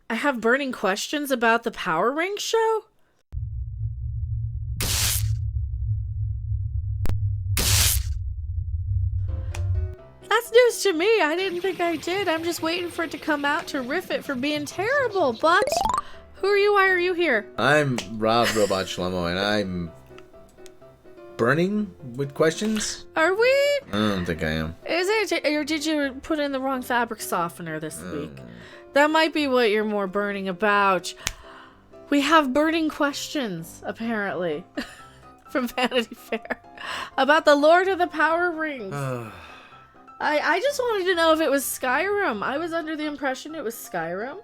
I have burning questions about the Power Rings show? That's news to me. I didn't think I did. I'm just waiting for it to come out to riff it for being terrible. But who are you? Why are you here? I'm Rob Robot Shlomo, and I'm burning with questions. Are we? I don't think I am. Is it? Or did you put in the wrong fabric softener this week? That might be what you're more burning about. We have burning questions, apparently, from Vanity Fair about the Lord of the Power Rings. I just wanted to know if it was Skyrim. I was under the impression it was Skyrim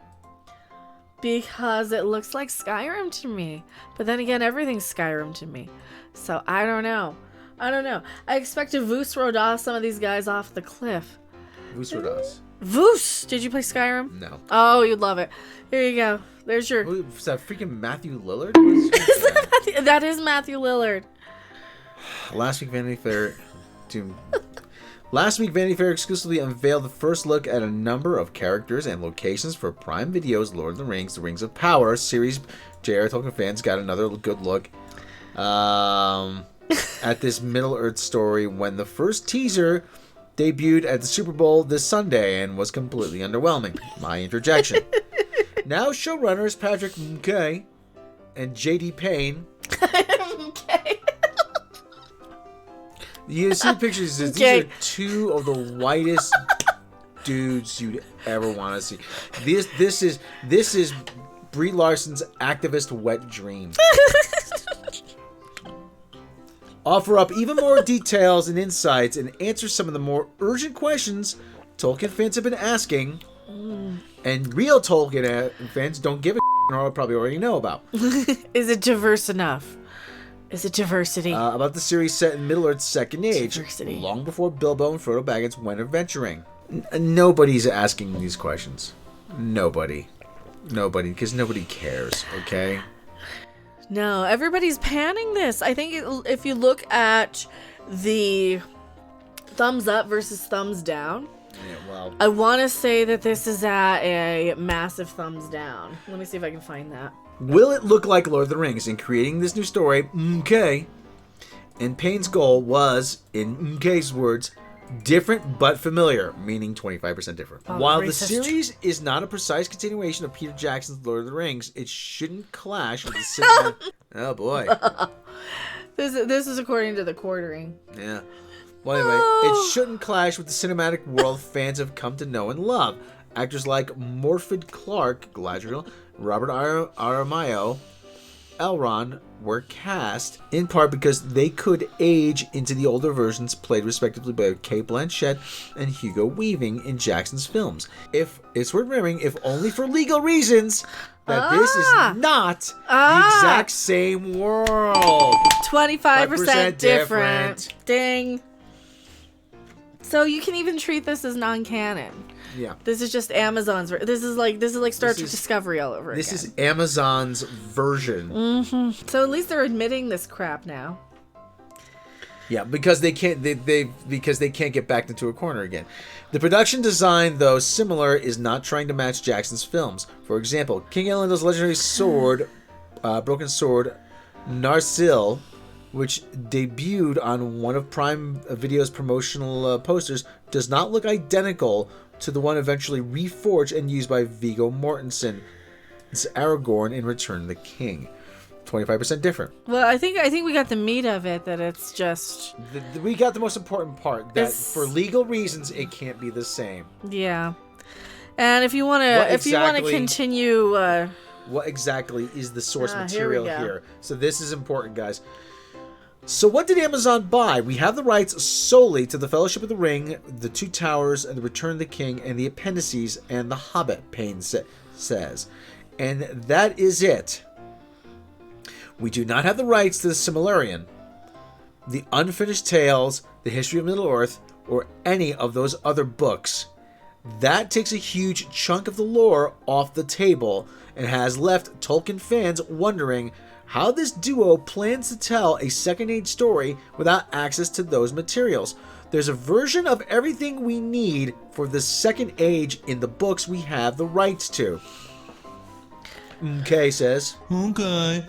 because it looks like Skyrim to me. But then again, everything's Skyrim to me. So I don't know. I expect to Voos Rodas some of these guys off the cliff. Voos Rodas. Voos! Did you play Skyrim? No. Oh, you'd love it. Here you go. There's your... Was that freaking Matthew Lillard? That is Matthew Lillard. Last week, Vanity Fair exclusively unveiled the first look at a number of characters and locations for Prime Video's Lord of the Rings of Power series. J.R. Tolkien fans got another good look at this Middle-earth story when the first teaser debuted at the Super Bowl this Sunday and was completely underwhelming. My interjection. Now showrunners Patrick McKay and J.D. Payne. Okay. You see the pictures. These are two of the whitest dudes you'd ever want to see. This is Brie Larson's activist wet dream. Offer up even more details and insights and answer some of the more urgent questions Tolkien fans have been asking, and real Tolkien fans don't give a or probably already know about. Is it diverse enough? Is it diversity? About the series set in Middle-earth's Second Age, Diversity. long before Bilbo and Frodo Baggins went adventuring. Nobody's asking these questions. Nobody, because nobody cares, okay? No, everybody's panning this. I think if you look at the thumbs up versus thumbs down, Yeah, well, I want to say that this is at a massive thumbs down. Let me see if I can find that. will it look like Lord of the Rings in creating this new story? Okay. And Payne's goal was, in MK's words, different but familiar, meaning 25% different. Oh, While the racist. series is not a precise continuation of Peter Jackson's Lord of the Rings, it shouldn't clash with the cinematic... Oh boy. This is according to the quartering. Yeah. Well, anyway, it shouldn't clash with the cinematic world fans have come to know and love. Actors like Morfydd Clark, Galadriel, Robert Aramayo, Elrond were cast in part because they could age into the older versions played respectively by Cate Blanchett and Hugo Weaving in Jackson's films. If it's worth remembering, if only for legal reasons, that this is not the exact same world. 25% different. Ding. So you can even treat this as non-canon. Yeah. This is just Amazon's. This is like Star Trek Discovery all over again. This is Amazon's version. Mm-hmm. So at least they're admitting this crap now. Yeah, because they can't get backed into a corner again. The production design, though similar, is not trying to match Jackson's films. For example, King Elendel's legendary sword, broken sword, Narsil, which debuted on one of Prime Video's promotional posters, does not look identical to the one eventually reforged and used by Viggo Mortensen. It's Aragorn in Return of the King. 25% different. Well, I think we got the meat of it, that it's just... We got the most important part, that for legal reasons, it can't be the same. Yeah. And if you want to continue... what exactly is the source material here we go. here? So this is important, guys. So what did Amazon buy? We have the rights solely to The Fellowship of the Ring, The Two Towers, and The Return of the King, and the appendices, and The Hobbit, Payne says. And that is it. We do not have the rights to The Silmarillion, The Unfinished Tales, The History of Middle-earth, or any of those other books. That takes a huge chunk of the lore off the table and has left Tolkien fans wondering how this duo plans to tell a Second Age story without access to those materials. There's a version of everything we need for the Second Age in the books we have the rights to. Okay says. Okay.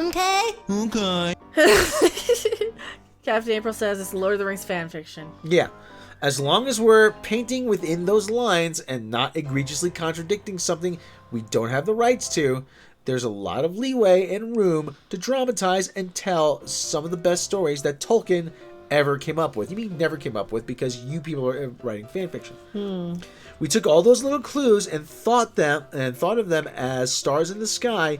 Captain April says it's Lord of the Rings fan fiction. Yeah. As long as we're painting within those lines and not egregiously contradicting something we don't have the rights to, there's a lot of leeway and room to dramatize and tell some of the best stories that Tolkien ever came up with. You mean never came up with, because you people are writing fan fiction. We took all those little clues and thought of them as stars in the sky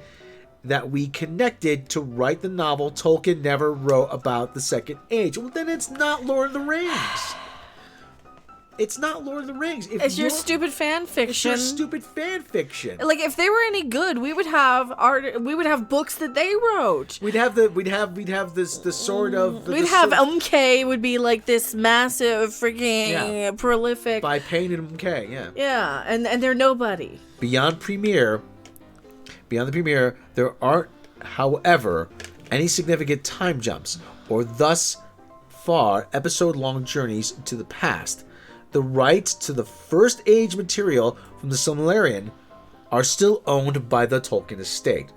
that we connected to write the novel Tolkien never wrote about the Second Age. Well, then it's not Lord of the Rings. It's not Lord of the Rings. It's your stupid fan fiction. It's your stupid fan fiction. Like, if they were any good, we would have books that they wrote. We'd have the sort of. We'd have MK would be like this massive freaking prolific by Payne and MK, yeah. Yeah, and they're nobody. Beyond the premiere, there aren't, however, any significant time jumps or thus far episode-long journeys to the past. The rights to the First Age material from the Silmarillion are still owned by the Tolkien estate.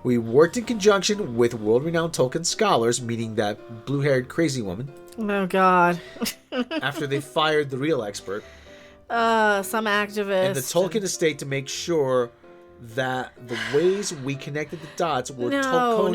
We worked in conjunction with world-renowned Tolkien scholars, meaning that blue-haired crazy woman. Oh, God. After they fired the real expert. Some activist. And the Tolkien estate to make sure that the ways we connected the dots were No.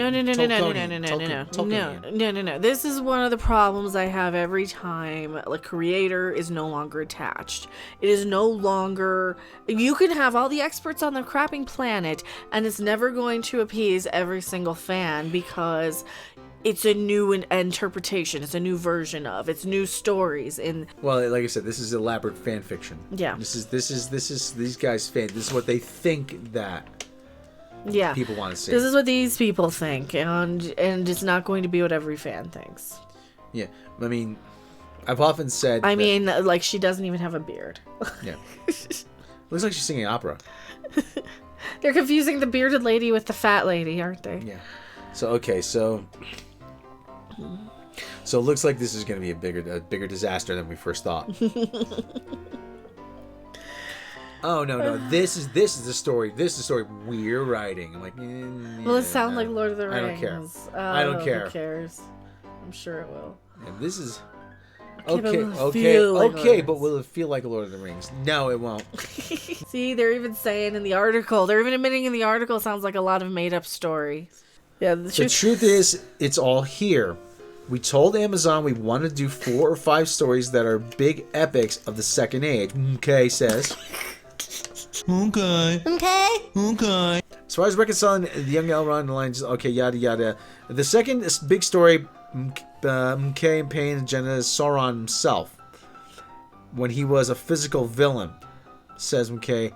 This is one of the problems I have every time a creator is no longer attached. It is no longer... You can have all the experts on the crapping planet, and it's never going to appease every single fan because it's a new interpretation. It's a new version of. It's new stories. Well, like I said, this is elaborate fan fiction. Yeah. This is these guys' fan. This is what they think that. Yeah. People want to see. This is what these people think, and it's not going to be what every fan thinks. Yeah, I mean, I've often said. I mean, like, she doesn't even have a beard. Yeah. Looks like she's singing opera. They're confusing the bearded lady with the fat lady, aren't they? Yeah. So it looks like this is going to be a bigger disaster than we first thought. Oh no! This is the story. This is the story we're writing. I'm like, will it sound like Lord of the Rings? I don't care. I don't care. Who cares? I'm sure it will. And this is okay, but will it feel like Lord of the Rings? No, it won't. See, they're even saying in the article. They're even admitting in the article it sounds like a lot of made-up stories. Yeah, the truth is, it's all here. We told Amazon we want to do 4 or 5 stories that are big epics of the Second Age. Okay, says. Okay. As far as reconciling the young Elrond and the lines, okay, yada yada. The second big story, MK and Payne and Jenna, is Sauron himself. When he was a physical villain, says MK.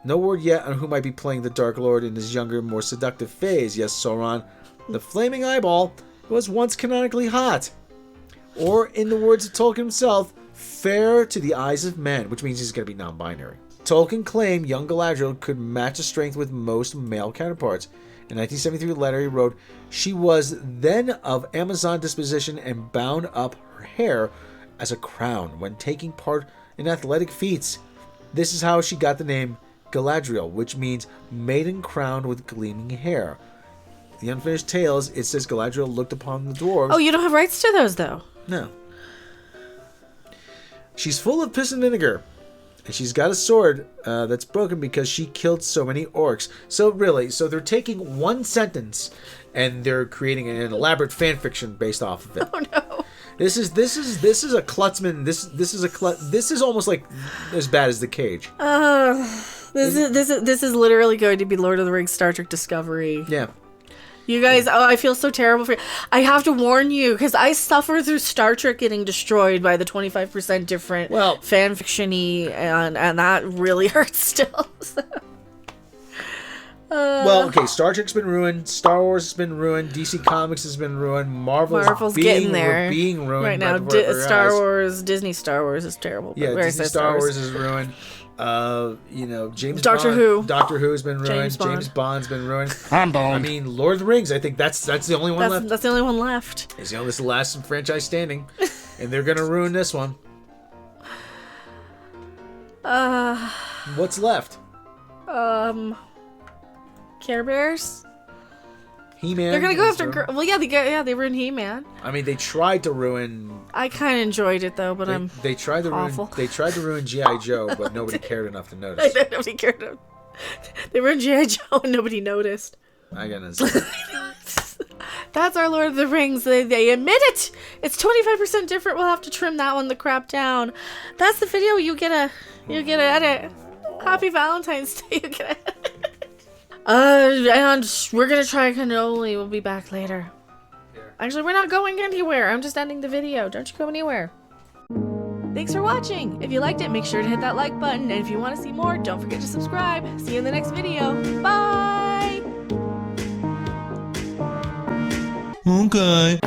No word yet on who might be playing the Dark Lord in his younger, more seductive phase. Yes, Sauron, the flaming eyeball, was once canonically hot. Or, in the words of Tolkien himself, fair to the eyes of men, which means he's going to be non-binary. Tolkien claimed young Galadriel could match a strength with most male counterparts. In 1973 letter he wrote, she was then of Amazon disposition and bound up her hair as a crown when taking part in athletic feats. This is how she got the name Galadriel, which means maiden crowned with gleaming hair. The Unfinished Tales, it says Galadriel looked upon the dwarves. Oh, you don't have rights to those, though. No. She's full of piss and vinegar. And she's got a sword that's broken because she killed so many orcs. So they're taking one sentence and they're creating an elaborate fan fiction based off of it. Oh no. This is a Klutzman. This is almost like as bad as The Cage. This is literally going to be Lord of the Rings, Star Trek Discovery. Yeah. You guys, I feel so terrible for you. I have to warn you, because I suffer through Star Trek getting destroyed by the 25% different fan fiction-y, and that really hurts still. So. Well, okay, Star Trek's been ruined, Star Wars has been ruined, DC Comics has been ruined, Marvel's getting there. Being ruined right now. Disney Star Wars is terrible. Yeah, Disney Star Wars is ruined. James Doctor Who. Doctor Who has been ruined. James Bond's been ruined. I'm boned. I mean, Lord of the Rings. I think that's the only one left. That's the only one left. It's the only last franchise standing, and they're gonna ruin this one. What's left? Care Bears. He-Man. They're gonna go after. Well, yeah, they ruined He-Man. I mean, they tried to ruin. I kind of enjoyed it though, but They tried to awful. ruin. They tried to ruin GI Joe, but nobody cared enough to notice. Nobody cared. They ruined G.I. Joe and nobody noticed. I gotta. That's our Lord of the Rings. They admit it. It's 25% different. We'll have to trim that one the crap down. That's the video. You get a edit. Happy Valentine's Day. You get a and we're gonna try cannoli. We'll be back later. Actually, we're not going anywhere. I'm just ending the video. Don't you go anywhere. Thanks for watching. If you liked it, make sure to hit that like button. And if you want to see more, don't forget to subscribe. See you in the next video. Bye. Okay.